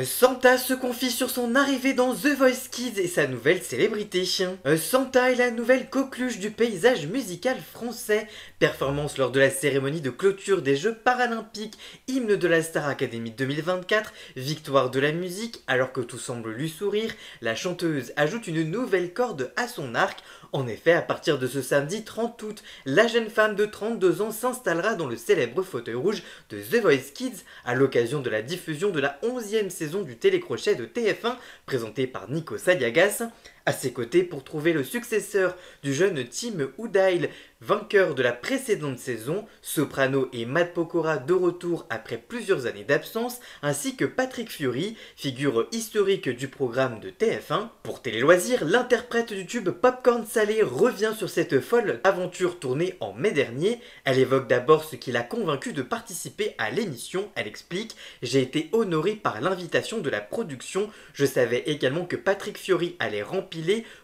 Santa se confie sur son arrivée dans The Voice Kids et sa nouvelle célébrité. Santa est la nouvelle coqueluche du paysage musical français. Performance lors de la cérémonie de clôture des Jeux Paralympiques, hymne de la Star Academy 2024, victoire de la musique, alors que tout semble lui sourire, la chanteuse ajoute une nouvelle corde à son arc. En effet, à partir de ce samedi 30 août, la jeune femme de 32 ans s'installera dans le célèbre fauteuil rouge de The Voice Kids à l'occasion de la diffusion de la 11e saison du télécrochet de TF1 présenté par Nico Saliagas. À ses côtés, pour trouver le successeur du jeune Tim Oudail, vainqueur de la précédente saison, Soprano et Matt Pokora de retour après plusieurs années d'absence, ainsi que Patrick Fiori, figure historique du programme de TF1. Pour Télé Loisirs, l'interprète du tube Popcorn Salé revient sur cette folle aventure tournée en mai dernier. Elle évoque d'abord ce qui l'a convaincu de participer à l'émission. Elle explique « J'ai été honorée par l'invitation de la production. Je savais également que Patrick Fiori allait rempiler.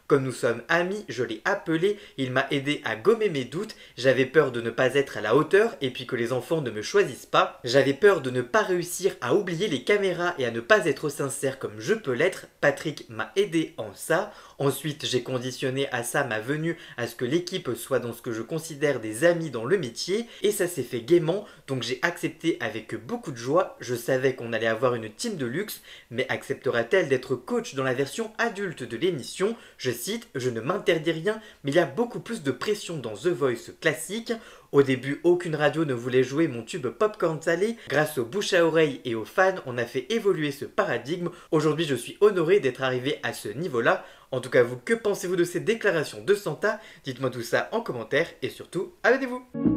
Comme nous sommes amis, je l'ai appelé, il m'a aidé à gommer mes doutes, j'avais peur de ne pas être à la hauteur et puis que les enfants ne me choisissent pas, j'avais peur de ne pas réussir à oublier les caméras et à ne pas être sincère comme je peux l'être, Patrick m'a aidé en ça. Ensuite, j'ai conditionné à ça ma venue à ce que l'équipe soit dans ce que je considère des amis dans le métier et ça s'est fait gaiement, donc j'ai accepté avec beaucoup de joie. Je savais qu'on allait avoir une team de luxe, mais acceptera-t-elle d'être coach dans la version adulte de l'émission? Je cite, je ne m'interdis rien, mais il y a beaucoup plus de pression dans The Voice classique. Au début, aucune radio ne voulait jouer mon tube Popcorn Salé. Grâce aux bouche à oreille et aux fans, on a fait évoluer ce paradigme. Aujourd'hui, je suis honoré d'être arrivé à ce niveau-là. En tout cas, vous, que pensez-vous de ces déclarations de Santa? Dites-moi tout ça en commentaire et surtout, abonnez-vous!